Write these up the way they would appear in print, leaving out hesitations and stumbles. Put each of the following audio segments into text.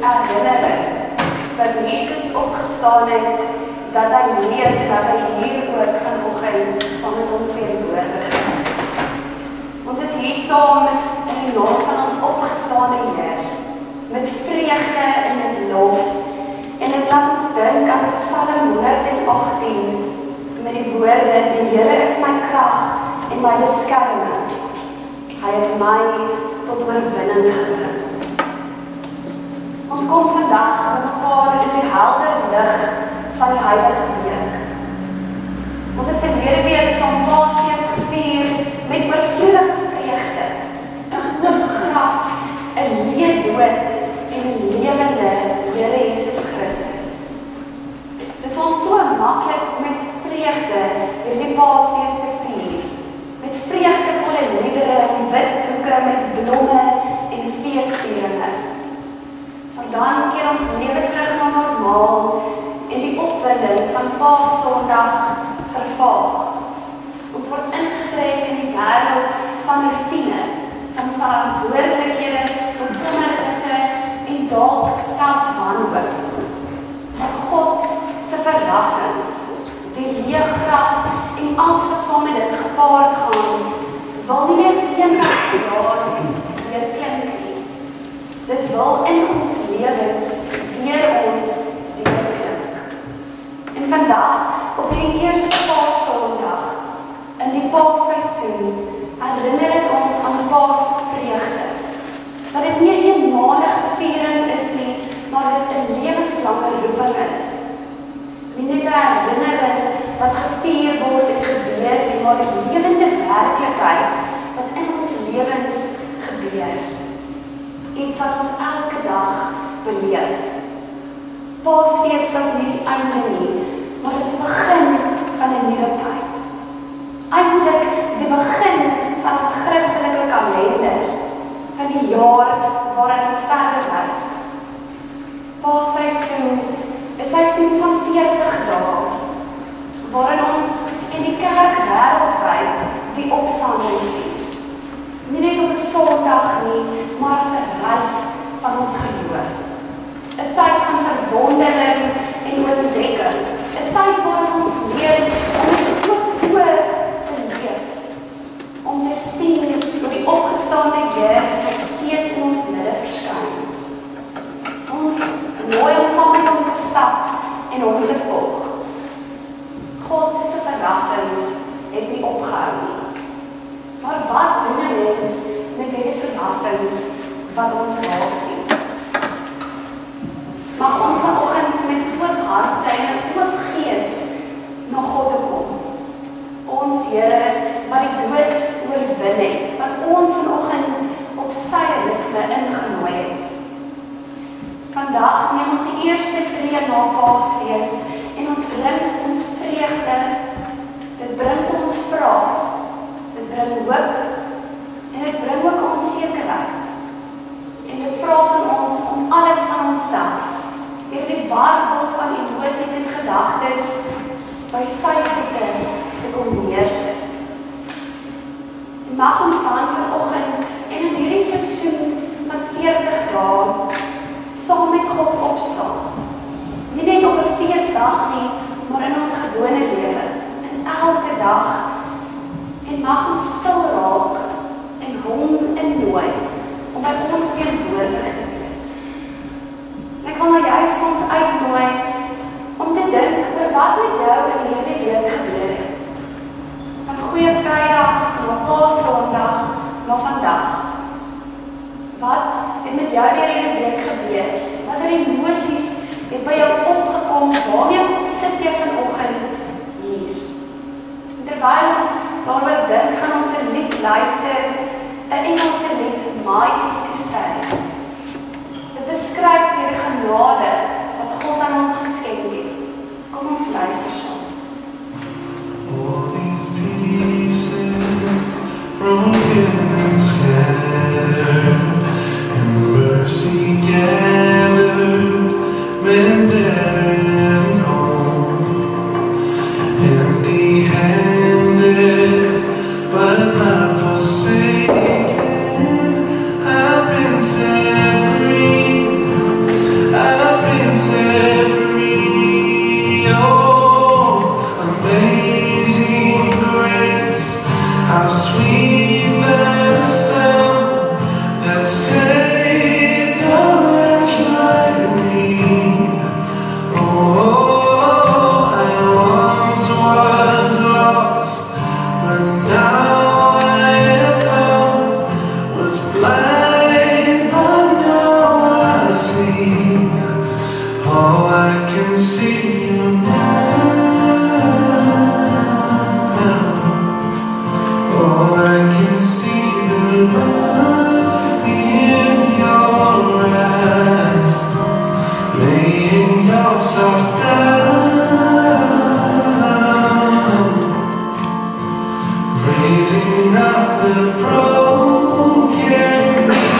herinnering dat Jesus opgestaan het, dat hy leef, dat hy hier ook vanoggend saam met ons teenwoordig is. Ons is hier saam in die naam van ons opgestaane Heer, met vreugde en met lof, en dit laat ons dink aan Psalm 118, met die woorde, die Here is my krag en my beskerming. Hy het my tot oorwinning gebring. Ons kom vandag met mekaar in die helder lig van die Heilige Week. Ons het verlede week saam Paasfees gevier met oorvloedige vreugde, 'n oop graf, 'n leë dood en 'n lewende Here Jesus Christus. Dit is ons so maklik om met vreugde hierdie Paasfees te vier, met vreugdevolle liedere en wit doeke met blomme en feesvieringe. Maar dan keer ons lewe terug na normaal en die opwinding van Paaszondag vervaag. Ons word ingetrek in die wêreld van rutine, van verantwoordelikhede, bekommernisse en dalk selfs wanhoop. Maar God se verrassings, die leë graf en alles wat saam met dit gepaard gaan, wil nie meer eendag jaar weer klink nie. Dit wil in ons lewens deur ons weer klink. En vandag, op die eerste Paaszondag, in die Paasseisoen, herinner dit ons aan Paasvreugde. Dat dit nie 'n eenmalige viering is nie, maar dit 'n lewenslange roeping is. Nie net 'n herinnering wat gevier word en gebeur, maar die lewende werklikheid wat in ons lewens gebeur. Iets wat ons elke dag beleef. Paasfees was nie die einde nie, maar dit is die begin van 'n nuwe tyd. Eintlik die begin van ons Christelike kalender, van die jaar waarin ons verder reis. Paasseisoen is 'n seisoen van 40 dae, waarin ons in die kerk wêreldwyd die opstanding vier. Nie net op 'n Sondag nie, maar as 'n reis van ons geloof. 'n Tyd van verwondering en ontdekking. 'n Tyd waarin ons leer om met oop oë te leef. Om te sien hoe die opgestaane Heer nog steeds in ons midde verskyn. Ons nooi ons saam met hom te stap en hom te volg. God se verrassings het nie opgehou nie. Maar wat doen 'n mens met hierdie verrassings wat ons raak sien? Mag ons vanoggend met oop harte en 'n oop gees na God toe kom. Ons Here wat die dood oorwin het, wat ons vanoggend op sy ritme ingenooi het. Vandag neem ons die eerste tree na Paasfees en ontbring ons vreugde. Dit bring vir ons vrae. Dit bring hoop en dit bring ook onsekerheid. En dit vra van ons om alles van onsself, hierdie warboel van emosies en gedagtes, by sy voete te kom neersit. En mag ons dan vanoggend en in hierdie seisoen van 40 dae saam met God opstaan. Nie net op 'n feesdag nie, maar in ons gewone lewe, in elke dag. En mag ons stil raak en hom innooi om by ons teenwoordig te wees. En ek wil nou juist vir ons uitnooi om te dink oor wat met jou in hierdie week gebeur het. Van Goeie Vrydag na Paaszondag na vandag. Wat het met jou deur hierdie week gebeur? Watter emosies het by jou opgekom? Waarmee sit jy vanoggend hier? En terwyl ons daaroor dink, gaan ons 'n lied luister, 'n Engelse lied, Mighty to Save. Oh, I can see you now. Oh, I can see the love in your eyes, laying yourself down, raising up the broken to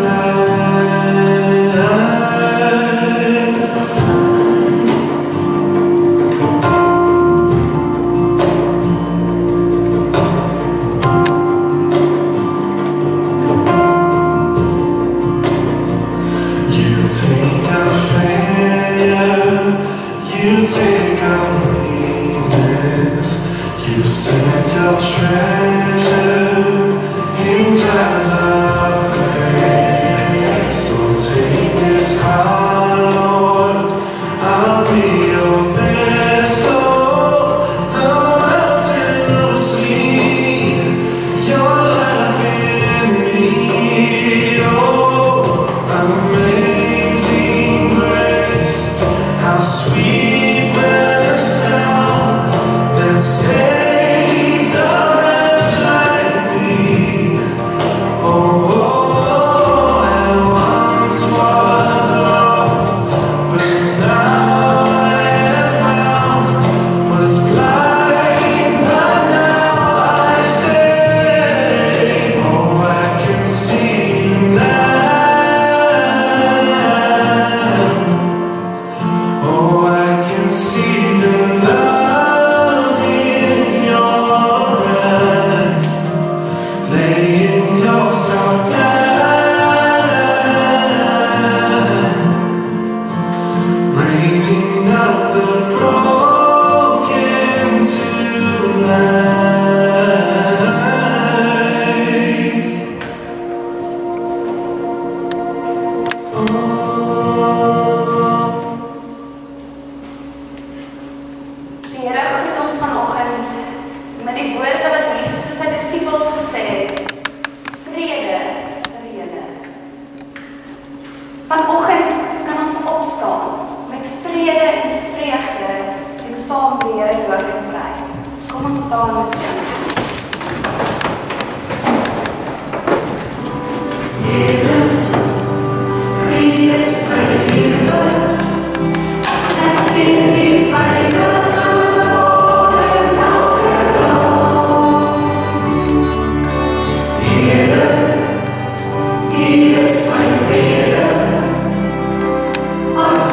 life. You take our failure, you take our weakness, you set your treasure in jars of clay. So take this heart, Lord, I'll be your vessel, the mountain will see your life in me. Oh, amazing grace, how sweet the sound that saved a wretch like me. Oh, I once was lost, but now I have found. Was blind, but now I see. Oh, I can see you now. Oh, I can see the love in your eyes, laying yourself down, raising up the broken to life. Oh. Die Here groet ons vanoggend met die woorde wat Jesus vir sy disippels gesê het. Vrede vir julle. Vanoggend kan ons opstaan met vrede en vreugde en saam die Here loof en prys. Kom ons staan met sing. Here, wie is my lewe? Ek wil nie veilig As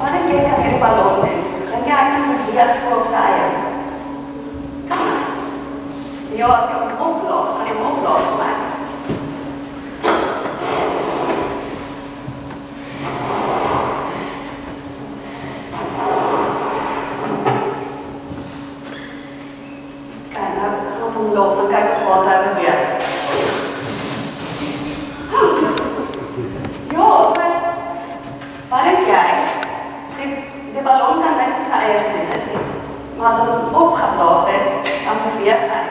Wat dink jy kan hierdie ballon doen? Dink jy hy kan beweeg so op sy eie? Kan hy? Ja, as jy hom opblaas, gaan jy hom opblaas vir my. Kijk, nou gaan ons hom los en kyk of wat hy beweeg. Ja, so, wat dink jy? Die ballon kan niks met sy eie gedoen het nie. Maar as hy hom opgeblaas het, dan beweeg hy.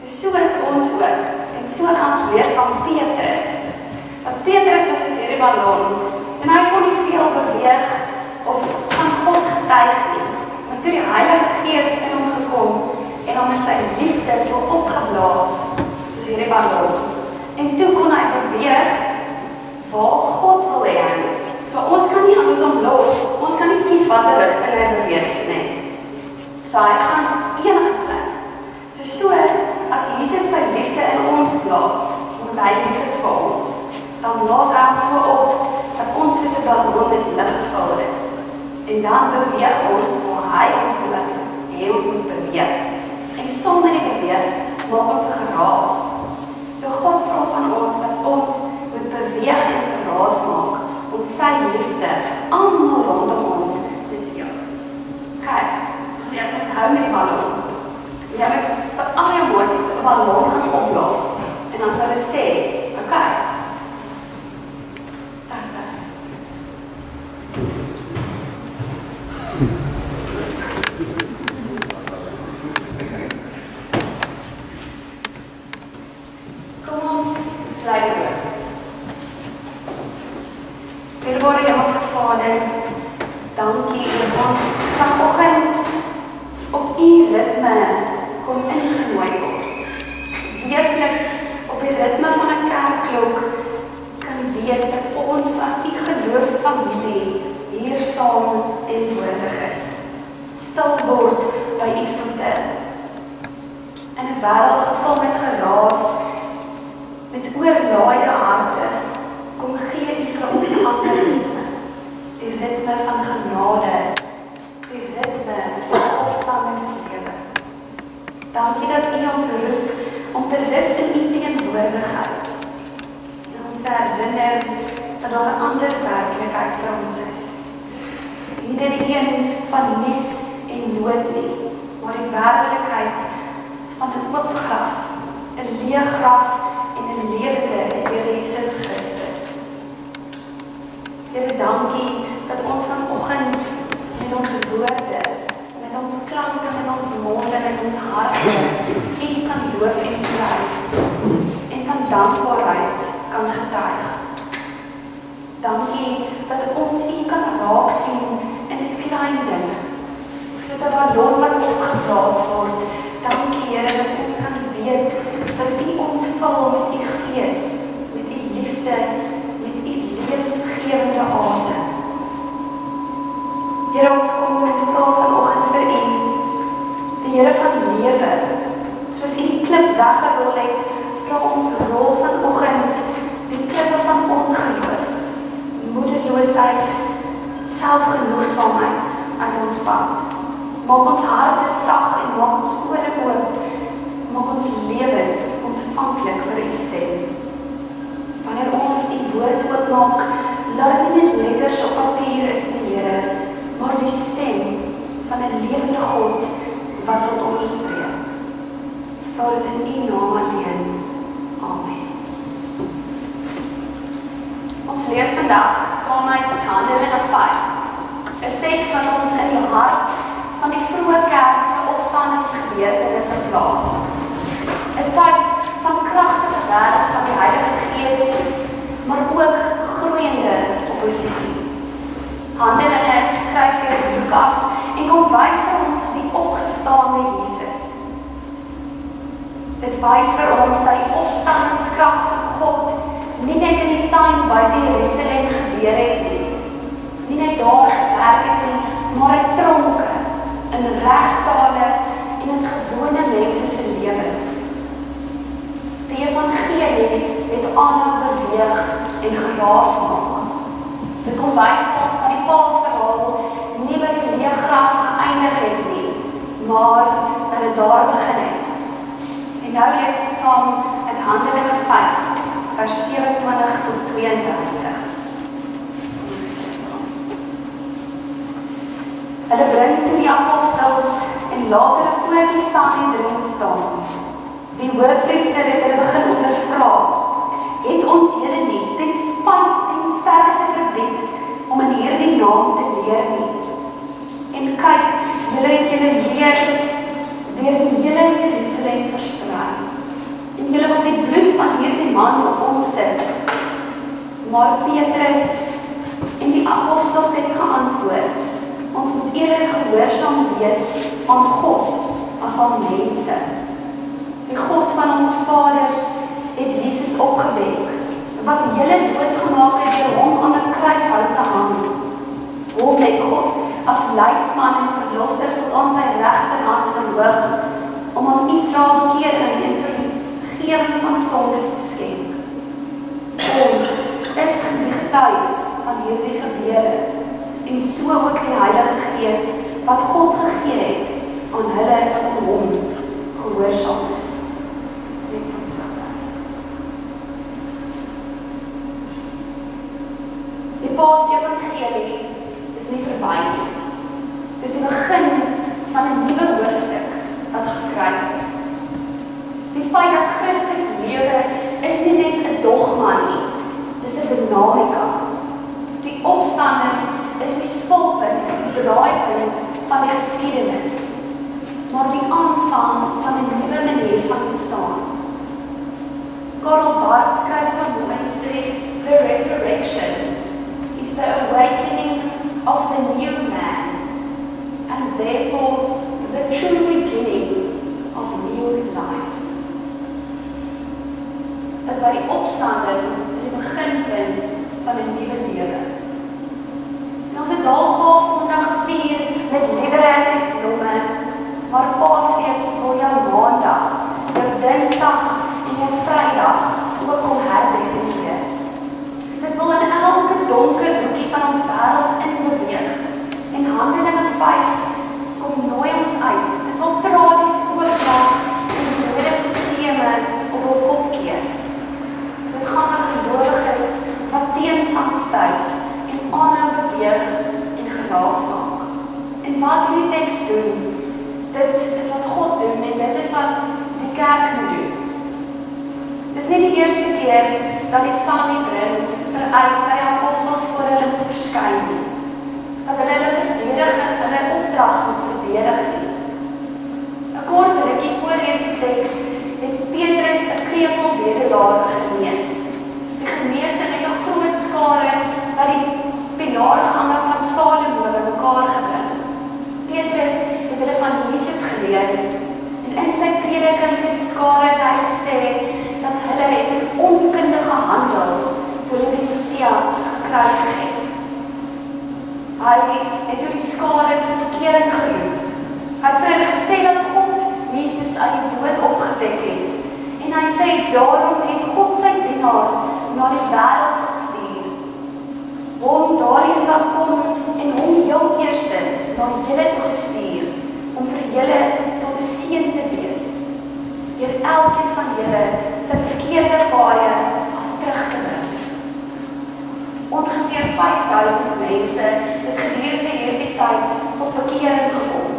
Dus so is ons ook. En so gaan ons lees van Petrus. Want Petrus was soos hierdie ballon. En hy kon nie veel beweeg of van God getuig nie. Maar toe die Heilige Gees in hom gekom en hom met sy liefde so opgeblaas, soos hierdie ballon. En toe kon hy beweeg waar God wil hê. So ons kan nie, as ons hom los, ons kan nie kies wat rigting hy beweeg nie. So hy gaan enige plek. So as Jesus sy liefde in ons blaas, omdat hy lief is vir ons, dan blaas hy ons so op, dat ons soos 'n ballon met lig gevul is. En dan beweeg ons waar hy ons wil hê ons moet beweeg. En saam met die beweeg, maak ons 'n geraas. So God vra van ons, dat ons moet beweeg en geraas maak, om sy liefde almal rondom ons te deel. Kyk, so gaan jy onthou met die ballon. Jy moet vir al jou maatjies 'n ballon gaan opblaas en dan vir hulle sê, okay, dis dit. Kom ons sluit oop. Dierbare Hemelse Vader, dankie dat ons vanoggend op u ritme kon ingenooi word. Weekliks op die ritme van 'n kerkklok kan weet dat ons as u geloofsfamilie hier saam teenwoordig is. Stil word by u voete. In 'n wêreld gevul met geraas, met oorlaaide harte, kom gee u vir ons ander ritme. Die ritme van genade, die ritme van opstandingslewe. Dankie dat u ons roep om te rus in u teenwoordigheid. En ons te herinner dat daar 'n ander werklikheid vir ons is. Nie die een van nuus en nood nie, maar die werklikheid van 'n oop graf, 'n leë graf en 'n lewende Here Jesus Christus. Here, dankie dat ons vanoggend met ons woorde, met ons klanke, met ons monde, met ons harte, u kan loof en prys en van dankbaarheid kan getuig. Dankie dat ons u kan raak sien in die klein dinge, soos 'n ballon wat opgeblaas word. Dankie, Here, dat ons kan weet dat u ons vul met u gees, met u liefde, met u lewensgewende asem. Here, ons kom en vra vanoggend vir u, die Here van lewe, soos u die klip weggerol het, vra ons rol vanoggend die klippe van ongeloof, moedeloosheid, selfgenoegsaamheid uit ons pad. Maak ons harte sag en maak ons ore oop, maak ons lewens ontvanklik vir u stem. Wanneer ons die woord oopmaak, laat dit nie net letters op papier is, Here, maar die stem van 'n lewende God wat tot ons spreek. Ons vra dit in u naam alleen. Amen. Ons lees vandag saam uit Handelinge 5, 'n teks wat ons in die hart van die vroeë kerk se opstandingsgebeurtenisse plaas. 'n tyd van kragtige werk van die Heilige Gees, maar ook groeiende oppositie. Handelinge is geskryf deur Lukas en kom wys vir ons die opgestaande Jesus. Dit wys vir ons dat die opstandingskrag van God nie net in die tuin buite Jerusalem gebeur het nie net daar gewerk het nie, maar in tronke, in regsale en in gewone mense se lewens. Die evangelie het aanhou beweeg en geraas maak. Dit kom wys vir ons dat die Paasverhaal maar dat het daar begin het. En nou lees ek saam in Handelinge 5, vers 27 tot 32. Hulle bring toe die apostels en later voor die Sanhedrin staan. Die hoofpriester het hulle begin ondervra. Het ons julle nie ten sterkste verbied om in hierdie naam te leer nie. En kyk, julle het julle leer deur die hele Jerusalem versprei. En julle wil die bloed van hierdie man op ons sit. Maar Petrus en die apostels het geantwoord, ons moet eerder gehoorsaam wees aan God as aan mense. Die God van ons vaders het Jesus opgewek, wat julle doodgemaak het deur hom aan 'n kruishout te hang. Hom het God as leidsman en verlosser tot aan sy regterhand verhoog, om aan Israel bekering en vergifnis van sondes te skenk. Ons is die getuies van hierdie gebeure, en so ook die Heilige Gees wat God gegee het aan hulle wat aan hom gehoorsaam is. Net tot sover. Die Paasevangelie is nie verby nie. Dis die begin van 'n nuwe hoofstuk wat geskryf is. Die feit dat Christus lewe is nie net 'n dogma nie, dis 'n dinamika. Die opstanding is die spulpunt, die draaipunt van die geskiedenis, maar die aanvang van 'n nuwe manier van bestaan. Karl Barth skryf so mooi en sê, the resurrection is the awakening of the new man, and therefore the true beginning of new life. Dat by die opstanding is die beginpunt van 'n nuwe lewe. En ons het dalk Paasondag gevier met liedere en blomme, maar Paasfees wil jou Maandag, jou Dinsdag en jou Vrydag ook kom herdefinieer. Dit wil in elke donker hoekie van ons wêreld inbeweeg. En Handelinge 5 kom nooi ons uit. Dit wil tralies oormaak en die doodes sisteme op hul kop keer. Dit gaan oor gelowiges wat teenstand stuit en aanhou beweeg en geraas maak. En wat hierdie teks doen, dit is wat God doen en dit is wat die kerk moet doen. Dit is nie die eerste keer dat die Sanhedrin vereis dat die apostels voor hulle moet verskyn nie. Dat hulle hulle opdrag moet verdedig nie. 'n Kort rukkie voor hierdie teks het Petrus 'n krepeel bedelaar genees. Die genesing het 'n groot skare wat die pilaargange van Salomo bymekaar gebring. Petrus het hulle van Jesus geleer en in sy prediking vir die skare het hy gesê dat hulle het in onkunde gehandel toe hulle die Messias gekruisig het. Hy het toe die skare tot bekering geroep. Hy het vir hulle gesê dat God Jesus uit die dood opgewek het. En hy sê daarom het God sy dienaar na die wêreld gestuur. Hom daarin laat kom en hom heel eerste na julle toe gestuur om vir julle tot 'n seën te wees. Deur elkeen van julle sy verkeerde paaie af terug te bring. Ongeveer 5000 mense het gedurende hierdie tyd tot bekering gekom.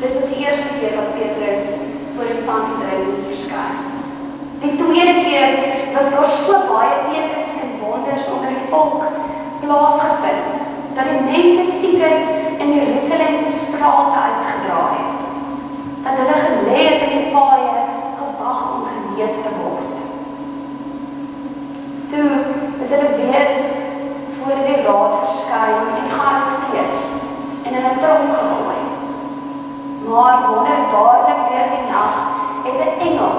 Dit was die eerste keer wat Petrus voor die Sanhedrin moes verskyn. Die tweede keer was daar so baie tekens en wonders onder die volk plaasgevind, dat die mense siekes in Jerusalem se strate uitgedra het. Dat hulle gelê het in die paaie, gewag om genees te word. Toe is hulle weer voor die raad verskyn en gearresteer en in 'n tronk gegooi. Maar wonderbaarlik deur die nag het 'n engel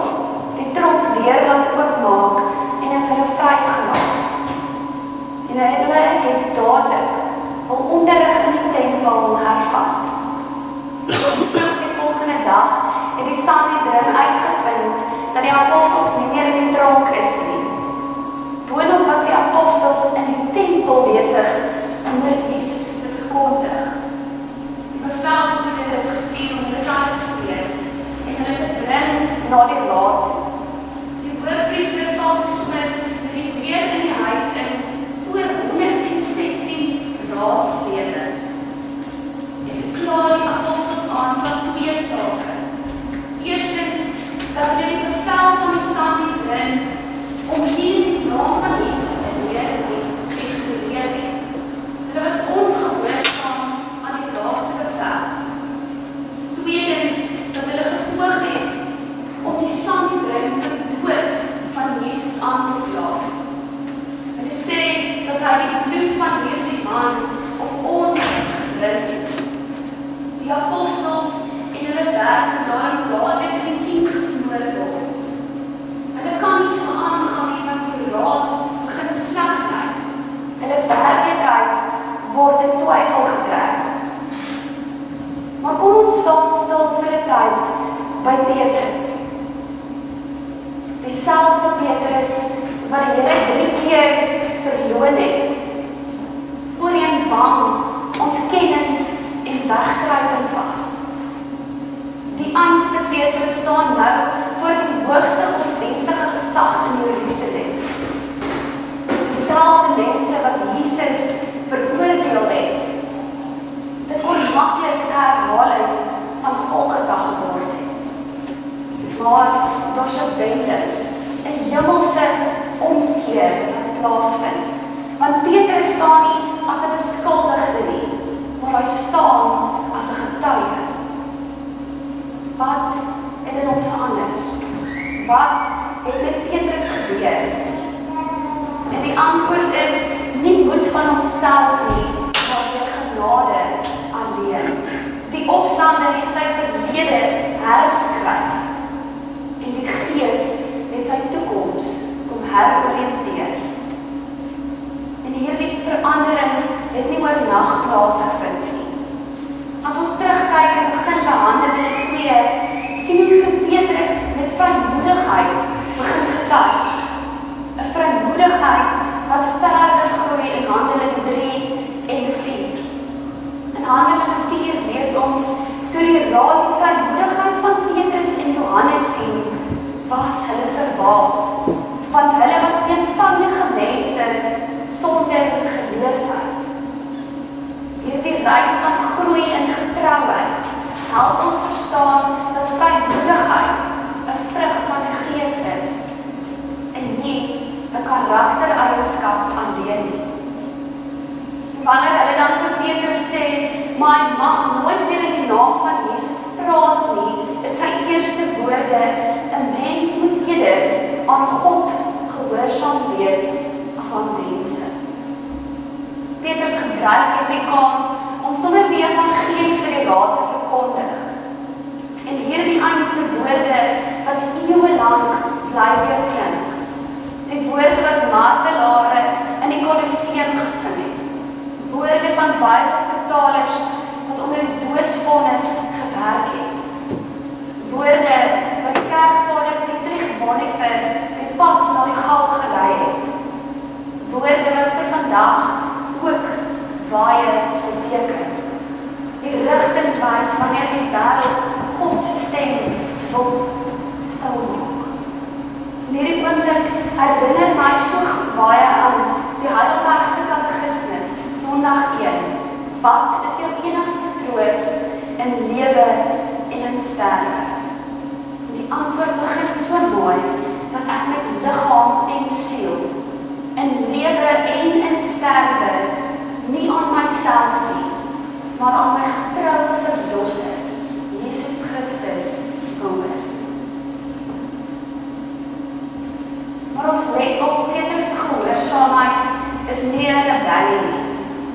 die tronkdeur laat oopmaak en is hulle vrygelaat. En hulle het dadelik hul onderrig in die tempel hervat. Die volgende dag het die Sanhedrin uitgevind dat die apostels nie meer in die tronk is nie. Boonop was die apostels in die tempel besig om Jesus te verkondig. Die bevelvoerder is van hierdie man op ons gerig. Die apostels en hulle werk moet daarom dadelik in die kiem gesmoor word. Hulle kan nie so aangaan nie, want die raad begin sleg lyk. Hulle werklikheid word in twyfel getrek. Maar kom ons staan stil vir 'n tyd by Petrus. Dieselfde Petrus wat die Here 3 keer verloon het. Voorheen bang, ontkennend en wegkruipend was. Die einste Petrus staan nou voor die hoogste godsdienstige gesag in Jerusalem. Dieselfde mense wat Jesus veroordeel het. Dit word maklik 'n herhaling van Golgotha geword het. Maar daar's 'n wending, 'n hemelse omkeer wat plaasvind. Want Petrus staan nie as 'n beskuldigde nie, maar hy staan as 'n getuie. Wat het in hom verander? Wat het met Petrus gebeur? En die antwoord is nie moed van homself nie, maar deur genade alleen. Die opstander het sy verlede herskryf en die Gees het sy toekoms kom heroriënteer. En hierdie verandering het nie oornag plaasgevind nie. As ons terugkyk en begin Handelinge 2, sien ons hoe Petrus met vrymoedigheid begin getuig. 'n Vrymoedigheid wat verder groei in Handelinge 3 en 4. In Handelinge 4 lees ons toe die raad die vrymoedigheid van Petrus en Johannes sien, was hulle verbaas, want hulle was eenvoudige mense sonder geleerdheid. Hierdie reis van groei en getrouheid help ons verstaan dat vrymoedigheid 'n vrug van die Gees is en nie 'n karaktereienskap alleen nie. Wanneer hulle dan vir Petrus sê, maar hy mag nooit weer in die naam van Jesus praat nie, is sy eerste woorde, 'n mens moet eerder aan God gehoorsaam wees as aan mense. Petrus gebruik hierdie kans om sommer die evangelie vir die raad te verkondig. En hierdie einste woorde wat eeue lank bly weer klink. Die woorde wat martelare in die Kolosseum gesing het. Woorde van Bybelvertalers wat onder die doodsvonnis gewerk het. Woorde wat kerkvader Dietrich Bonhoeffer die pad na die galg gelei het. Woorde wat vir vandag ook baie beteken. Die rigting wys wanneer die wêreld God se stem wil stil maak. In hierdie oomblik herinner my so baie aan die Heidelbergse Katekismus, Sondag 1. Wat is jou enigste troos in lewe en in sterwe? Die antwoord begin so mooi dat ek met liggaam en siel in lewe en in sterwe nie aan myself nie, maar aan my getroue verlosser, Jesus Christus, behoort. Maar ons let op, Petrus se gehoorsaamheid is nie 'n rebellie nie.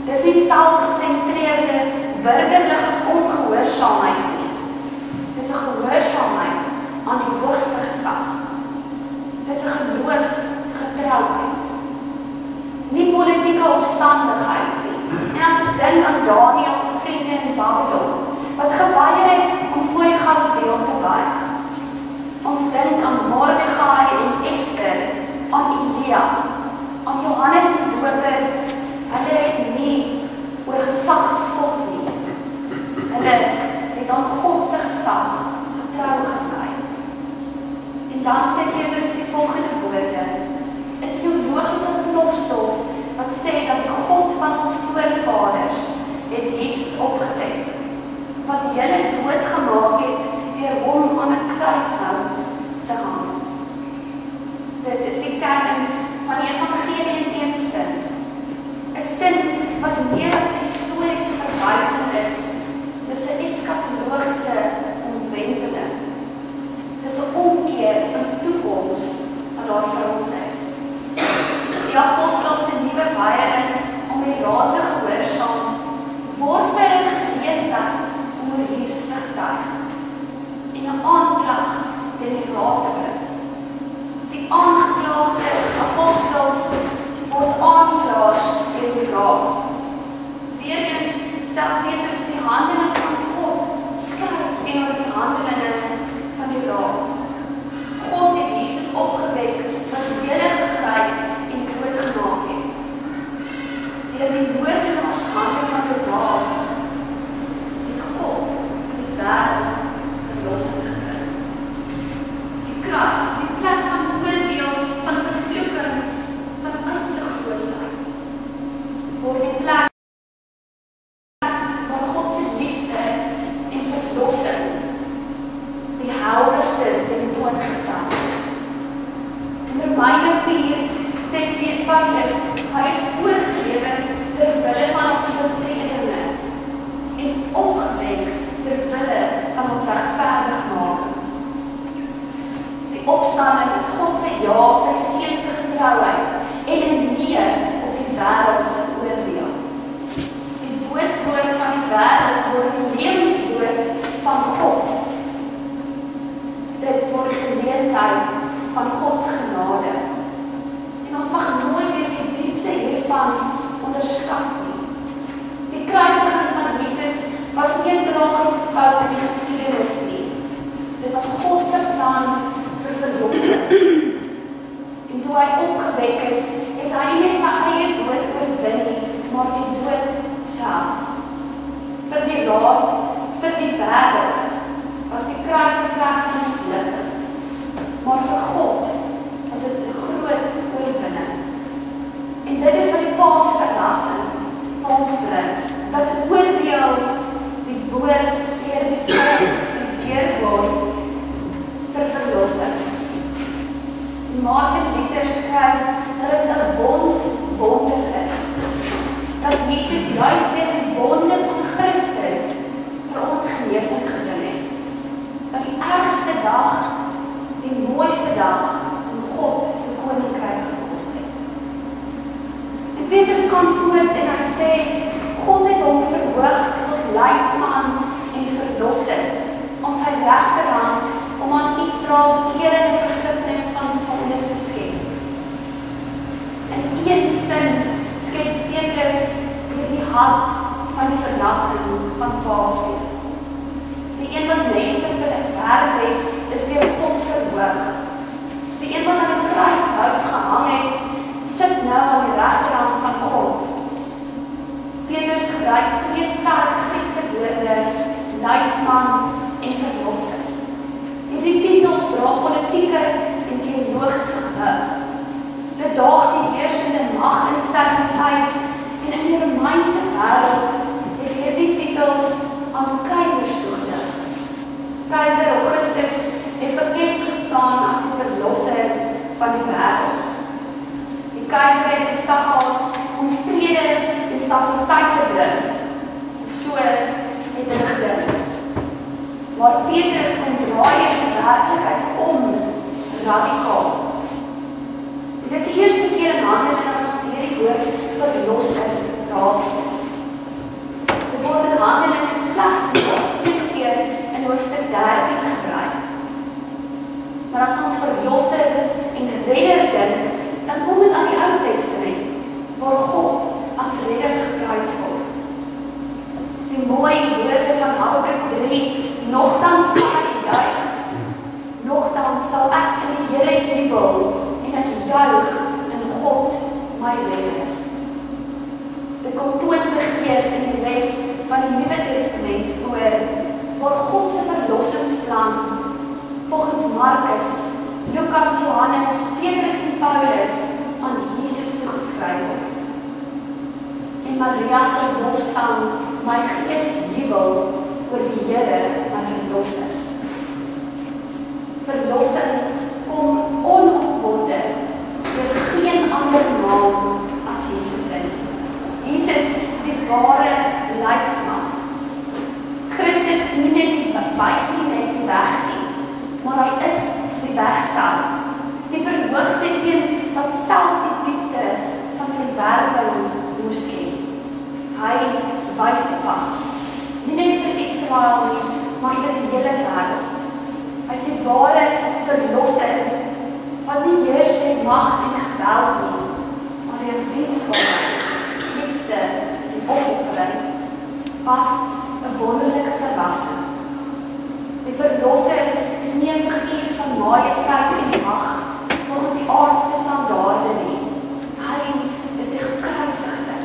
Dis nie selfgesentreerde, burgerlike ongehoorsaamheid nie. Dis 'n gehoorsaamheid aan die hoogste gesag. Dis 'n geloofsgetrouheid. Nie politieke omstandigheid nie. En as ons dink aan Daniël se vriende in Babylon, wat geweier het om voor die Galileo te buig. Ons dink aan Mordegai en Esther, aan Elia, aan Johannes die Doper. Hulle het nie oor gesag gespot nie. Hulle het aan God se gesag getrou gebly. En dan sê Petrus die volgende woorde, 'n teologiese plofstof wat sê dat die God van ons voorvaders het Jesus opgewek, wat julle doodgemaak het deur hom aan 'n kruishout te hang. Dit is die kern van die evangelie in een sin. deur die moordenaars hande van die raad, het God die wêreld verlossing gebring. Die kruis, die plek van oordeel, van vervloeking, van uitsigloosheid, word die plek waar God se liefde en verlossing die helderste tentoongestel word. In Romeine 4 sê Paulus, hy is oorgelewer ter wille van ons oortredinge en opgewek ter wille van ons regverdigmaking. Die opstanding is God se ja op sy seun se getrouheid en 'n nee op die wêreld se oordeel. Die doodswoord van die wêreld word die lewenswoord van God. Dit word die geleentheid van God se genade. En ons mag nooit weer die diepte hiervan onderskat nie. Die kruisiging van Jesus was nie 'n tragiese fout in die geskiedenis nie. Dit was God se plan vir verlossing. En toe hy opgewek is, het hy nie net sy eie dood oorwin nie, maar die dood self. Vir die raad, vir die wêreld, was die kruis 'n plek van mislukking. Maar vir God was dit 'n groot oorwinning. En dit is wat die Paasverrassing vir ons bring, dat oordeel die woord deur die volk deur word vir verlossing. Martin Luther skryf dat dit 'n wonder is, dat Jesus juis deur die wonde van Christus vir ons genesing gebring het. Dat die ergste dag die mooiste dag in God se koninkryk geword het. En Petrus gaan voort en hy sê, God het hom verhoog tot leidsman en verlosser, aan sy regterhand om aan Israel eer en vergifnis van sondes te skenk. In een sin skets Petrus deur die hart van die verrassing van Paasfees. Die een wat mense verwerp het, is deur God verhoog. Die een wat aan die kruishout gehang het, sit nou aan die regterhand van God. Petrus gebruik twee sterk Griekse woorde, leidsman en verlosser. Hierdie titels dra politieke en teologiese gewig. Dit daag die heersende maginstellings uit en in die Romeinse wêreld het hierdie titels aan keisers toegelig. Keiser Augustus het bekend gestaan as die verlosser van die wêreld. Die keiser het gesag gehad om vrede en stabiliteit te bring, of so het hulle gedink. Maar Petrus kom draai die werklikheid om, radikaal. Dit is die eerste keer in Handelinge dat ons hierdie woord verlosser raak is. Dit word in Handelinge slegs nog 1 keer in hoofstuk 13 gebruik. Maar as ons verlosser en redder dink, dan kom dit aan die Ou Testament, waar God as redder gekruis word. Die mooi woorde van Habakuk 3, nogtans sal ek juig, nogtans sal ek in die Here jubel en ek juig in God my redder. Dit kom toonbegeer in die res van die Nuwe Testament voor, waar God se verlossingsplan volgens Markus, Lukas, Johannes, Petrus en Paulus aan Jesus toegeskryf word. En Maria se lofsang, my gees jubel oor die Here, my verlosser. Verlossing kom onopwonde deur geen ander naam as Jesus in. Jesus, die ware leidsman. Christus is nie net wys nie net die weg nie, maar hy is die weg self. Die verhoogde een wat self die diepte van verwerping moes ken. Hy wys die pad. Nie net vir Israel nie, maar vir die hele wêreld. Hy is die ware verlosser, wat nie heers deur mag en geweld nie, maar deur diensbaarheid, liefde en opoffering. Wat 'n wonderlike verrassing. Die verlosser is nie 'n figuur van majesteit en mag volgens die aardse standaarde nie. Hy is die gekruisigde,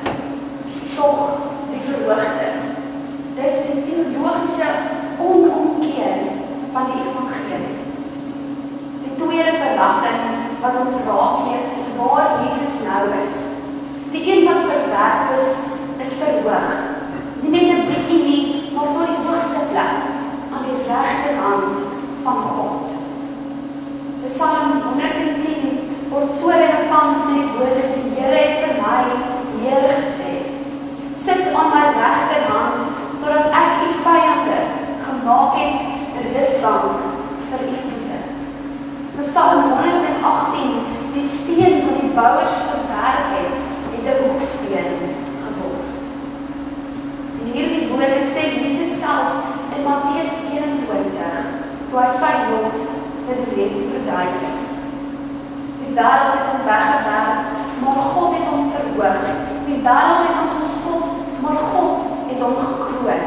Die wêreld het hom weggewerp, maar God het hom verhoog. Die wêreld het hom gespot, maar God het hom gekroon.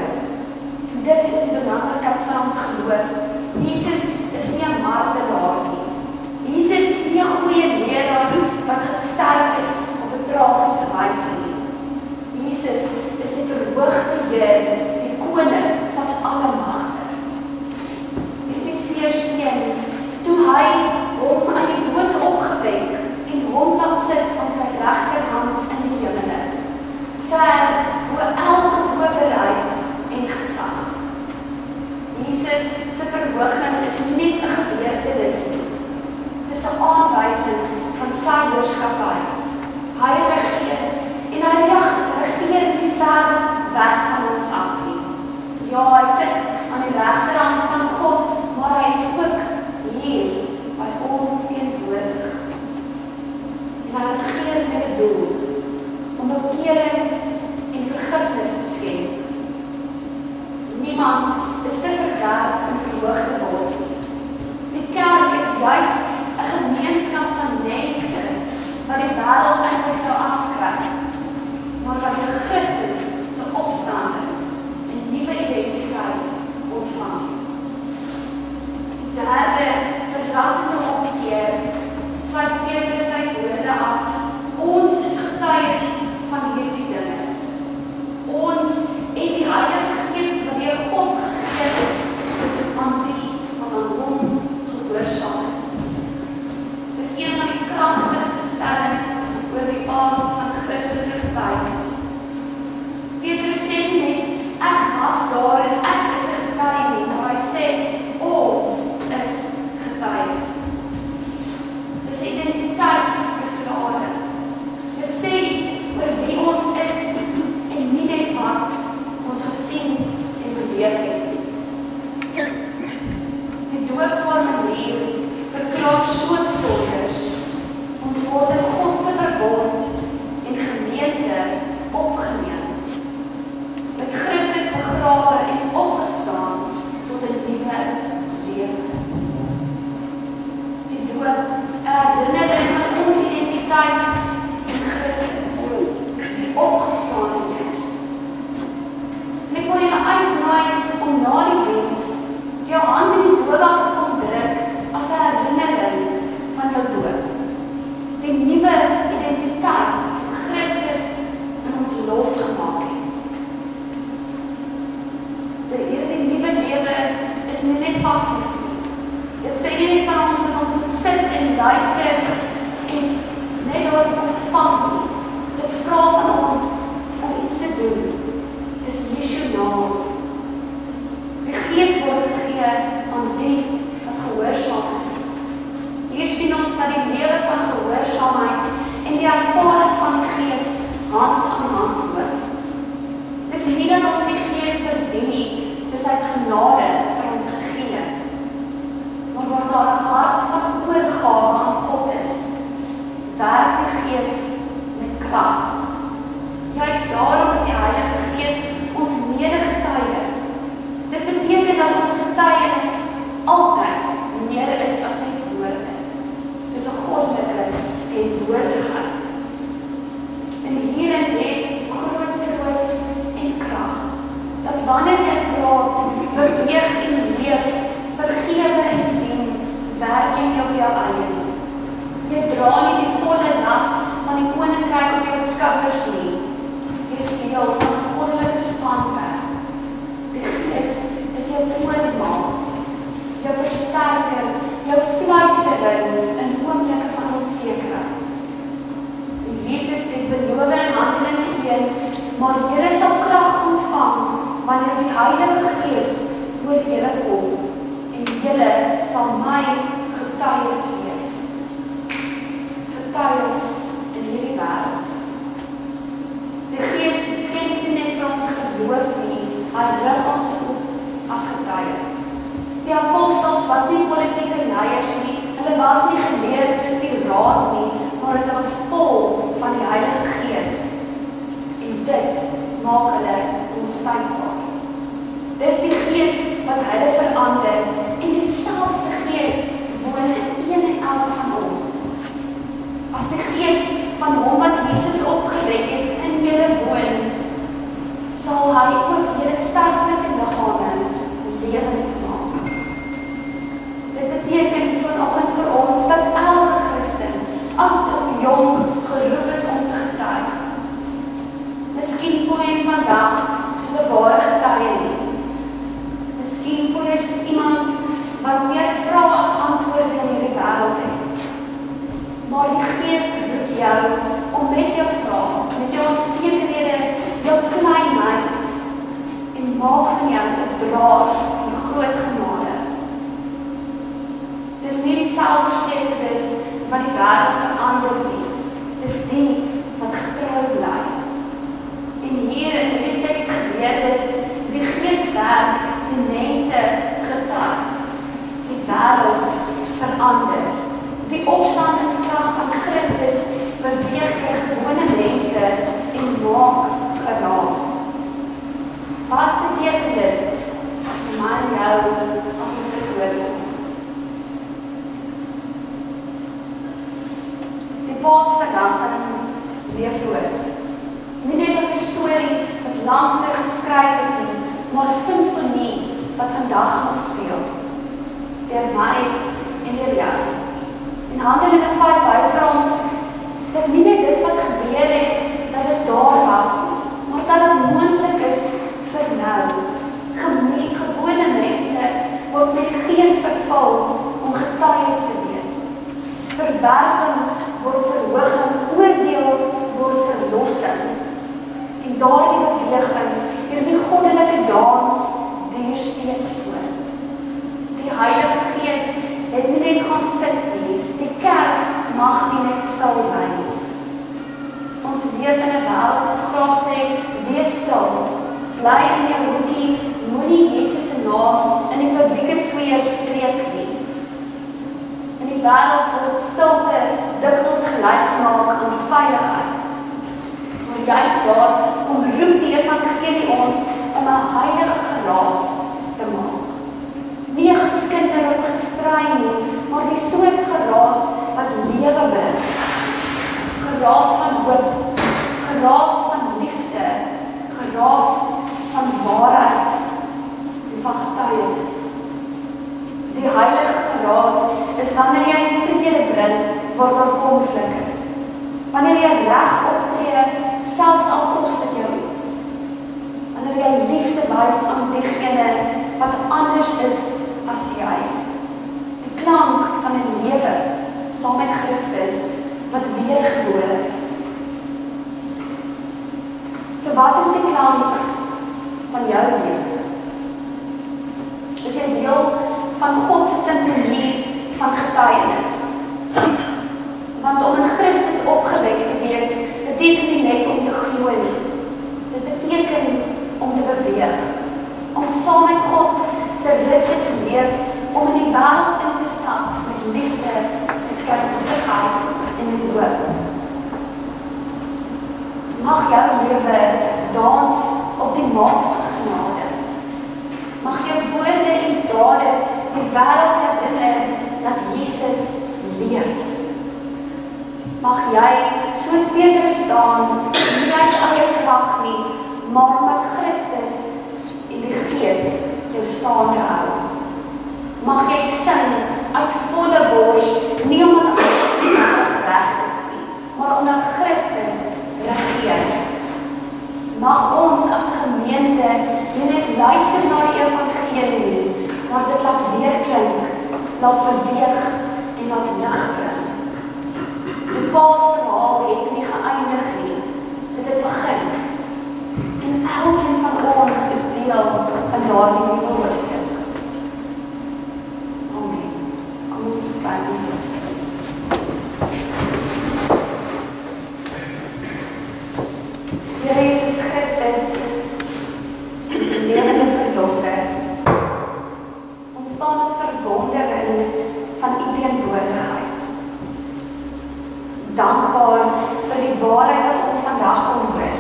Dit is die belangrikheid van ons geloof. Jesus is nie 'n martelaar nie. Jesus is nie 'n goeie leraar wat gesterf het op 'n tragiese wyse nie. Jesus is die verhoogde Heer, die koning van alle magte. Efesiërs 1, toe hy hom uit die dood opgewek en hom laat sit aan sy regterhand in die hemele, ver bo elke owerheid en gesag. Jesus se verhoging is nie net 'n gebeurtenis nie. Dit is 'n aanwysing van sy heerskappy. Hy regeer en hy regeer nie ver weg van ons af nie. Ja, hy sit aan die regterhand van God, maar hy is ook hier by ons teenwoordig. En hy regeer met 'n doel om bekering en vergifnis te skenk. Niemand is te verwerp en verhoog te word. Die kerk is juis 'n gemeenskap van mense wat die wêreld eintlik sou afskryf, maar wat deur Christus se opstanding 'n nuwe identiteit ontvang. Die derde verrassende omkeer sluit Petrus sy woorde af. Ons is getuies van hierdie dinge. Ons het die Heilige Gees wat deur God gegee is aan die wat aan hom gehoorsaam is. Dis een van die kragtigste stellings oor die aard van Christelike getuienis. Petrus sê nie, ek was daar en ek is 'n getuie nie, maar hy sê, ons is getuies. Dis identiteitsverklaring. Dit sê iets oor wie ons is en nie net wat ons gesien en beleef het. Die doopformulier verklaar soopsonders. Ons word in God se verbond en gemeente opgeneem. Met Christus begrawe en opgestaan tot 'n nuwe lewe. Die doop herinnering van ons identiteit in Christus, die opgestane Heer. En ek wil jou uitnooi om na die diens jou hand in die doopbad te kom druk as 'n herinnering van jou doop. Die nuwe identiteit wat Christus in ons losgemaak het. Die nuwe lewe is nie net passief nie. Dit sê nie net van ons dat ons moet sit en luister en net door ontvang nie. Dit vra van ons om iets te doen. Dit is missionaal. Die Gees word gegee aan die wat gehoorsaam is. Hier sien ons dat die lewe van gehoorsaamheid en die ervaring van die Gees hand aan hand loop. Dis nie dat ons die Gees verdien nie, dis uit genade vir ons gegee. Maar waar daar 'n hart van oorgawe aan God is, werk die Gees met krag. Juist daarom is die Heilige Gees ons medegetuie. Dit beteken dat ons getuienis altyd meer is as net woorde. Dis 'n goddelike teenwoordigheid. En hierin lê groot troos en krag. Dat wanneer jy praat, beweeg en leef, vergewe en dien, werk jy nie op jou eie nie. Jy dra nie die volle las van die koninkryk op jou skouers nie. Jy is deel van 'n goddelike spanwerk. Die Gees is jou oormaat, jou versterker, jou fluistering in oomblikke van onsekerheid. En Jesus het beloof in Handelinge 1, maar julle sal krag ontvang wanneer die Heilige Gees oor julle kom en julle sal my getuies wees. Getuies in hierdie wêreld. Die Gees skenk nie net vir ons geloof nie, hy rig ons op as getuies. Die apostels was nie politieke leiers nie, hulle was nie geleerd soos die raad nie, maar hulle was vol van die Heilige Gees. En dit maak hulle onstuitbaar. Dis die Gees wat hulle verander en dieselfde Gees woon in een en elk van ons. As die gees van hom wat Jesus opgewek het in julle woon, sal hy ook julle sterflike liggame lewend maak. Dit beteken vanoggend vir ons dat elke Christen, oud of jong, geroep is om te getuig. Miskien voel jy vandag soos 'n ware getuie nie. Miskien voel jy soos iemand wat meer vrae as antwoorde in hierdie wêreld het. Maar die Gees roep jou om met jou vrae, met jou onsekerhede, jou kleinheid en maak van jou 'n draer van groot genade. Dis nie die selfversekerdheid wat die wêreld verander nie. Dis die wat getrou bly. En hier in hierdie teks gebeur dit, die Gees werk, die mense getuig, die wêreld verander. Die opstandingskrag van Christus beweeg die gewone mense en maak geraas. Wat beteken dit vir my en jou as ons dit hoor? Die Paasverrassing leef voort. Nie net as 'n storie wat lank terug geskryf is nie, maar 'n simfonie wat vandag nog speel. Deur my en deur jou. En Handelinge 5 wys vir ons dat nie net dit wat gebeur het, dat dit daar was, maar dat dit moontlik is vir nou. Gewone mense word met die Gees vervul om getuies te wees. Verwerping word verhooging, oordeel word verlossing. En daardie beweging, hierdie goddelike dans, duur steeds voort. Die Heilige Gees het nie net gaan sit nie. Die kerk mag nie net stil bly nie. Ons leef in 'n wêreld wat graag sê, wees stil. Bly in jou hoekie, moenie Jesus se naam in die publieke sfeer spreek nie. In die wêreld word stilte dikwels gelyk gemaak aan die veiligheid. Maar juist daar kom roep die evangelie ons om 'n heilige geraas te maak. Nie 'n geskinder of gestrei nie, maar die soort geraas wat lewe bring. Geraas van hoop, geraas van liefde, geraas van waarheid en van getuienis. Die heilige geraas is wanneer jy vrede bring waar daar konflik is. Wanneer jy reg optree, selfs al kos dit jou iets. Wanneer jy liefde wys aan diegene wat anders is as jy. Die klank van 'n lewe saam met Christus wat weergebore is. So wat is die klank van jou lewe? Is jy deel van God se sinfonie van getuienis? Want om in Christus opgewek te wees, beteken nie net om te glo nie. Dit beteken om te beweeg, om saam met God se ritme te leef, om in die wêreld in te stap met liefde, met vrymoedigheid en met hoop. Mag jou lewe dans op die maat van genade. Mag jou woorde en dade die wêreld herinner dat Jesus leef. Mag jy soos Petrus staan, nie uit eie krag nie, maar met Christus en die Gees jou staande hou. Mag jy sing uit volle bors, nie omdat alles reg is nie, maar omdat Christus regeer. Mag ons as gemeente nie net luister na die evangelie nie, maar dit laat weerklink, laat beweeg en laat lig bring. Die Paasverhaal het nie geëindig nie, dit het begin. En elkeen van ons is deel van daardie nuwe hoofstuk. Amen. Kom ons staan voor. Here Jesus Christus, ons lewende verlosser, ons staan in verwondering van u teenwoordigheid. Dankbaar vir die waarheid wat ons vandag kon hoor.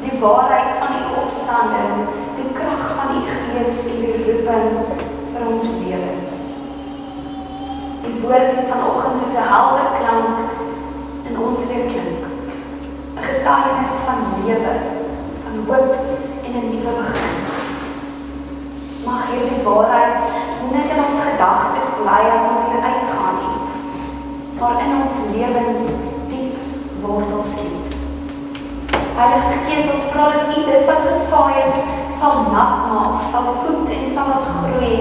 Die waarheid van die opstanding, die krag van die Gees en die roeping vir ons lewens. Die woord vanoggend soos 'n helder klank in ons weer klink. 'n Getuienis van lewe, van hoop en 'n nuwe begin. Mag hierdie waarheid nie net in ons gedagtes bly as ons hier uitgaan nie, maar in ons lewens diep wortels skiet. Heilige Gees, ons vra dat U dit wat gesaai is, sal nat maak, sal voed en sal laat groei.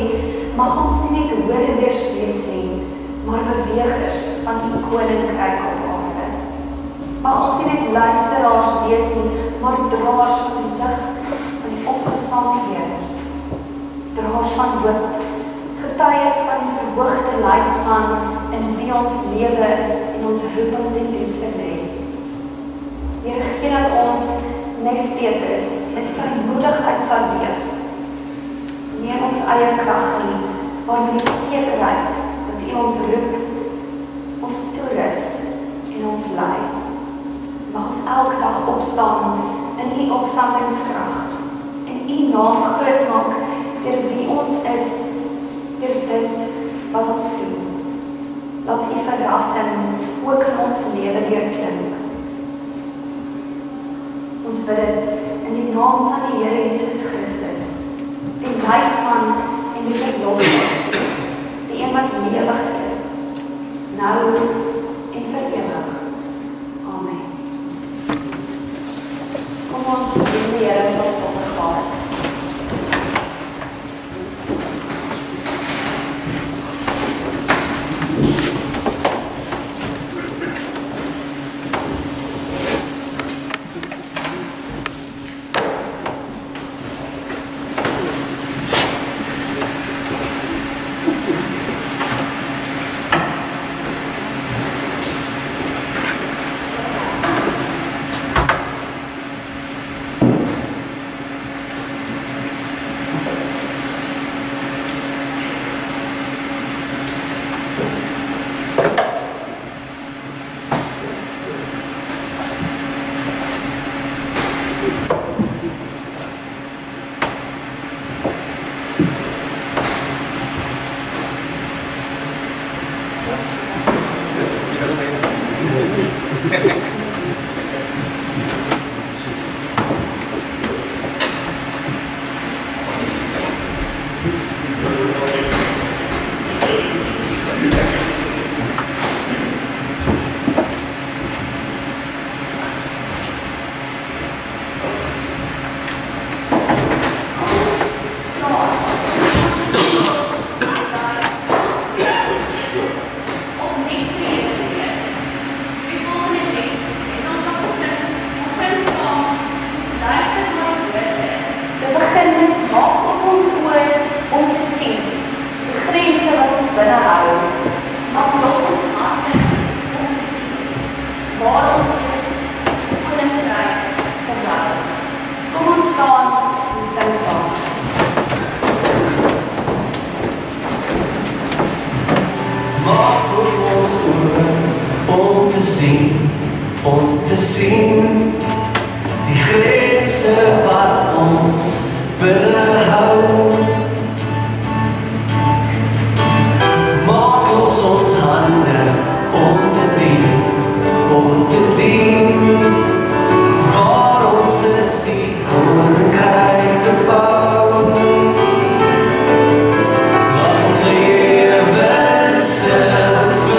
Mag ons nie net hoorders wees nie, maar bewegers van U koninkryk op aarde. Mag ons nie net luisteraars wees nie, maar draers van die lig van die opgestaande Heer. Draers van hoop, getuies van die verhoogde leidsman in wie ons lewe en ons roeping ten diepste lê. Here, gee dat ons nes Petrus met vrymoedigheid sal leef. Nie in ons eie krag nie, maar met die sekerheid dat U ons roep, ons toerus en ons lei. Mag ons elke dag opstaan in U opstandingskrag en U naam groot maak deur wie ons is, deur dit wat ons doen. Laat U verrassing ook in ons lewe deurklink. Ons bid dit in die naam van die Here Jesus Christus, die leidsman en die verlosser, die een wat ewig is, nou en vir ewig. Amen. Kom ons dien die Here met ons offergawe. Om te sien die grense wat ons binnehou. Maak ons hande om te dien, waar ons is die koninkryk te bou. Laat ons lewens melodie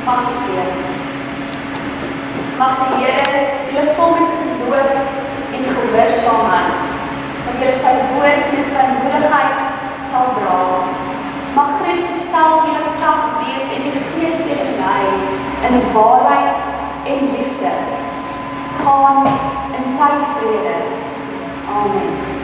van geseën. Mag die Here julle vol met geloof en gehoorsaamheid, dat julle sy woord met vrymoedigheid sal dra. Mag Christus self julle krag wees en die Gees julle lei in waarheid en liefde. Gaan in sy vrede. Amen.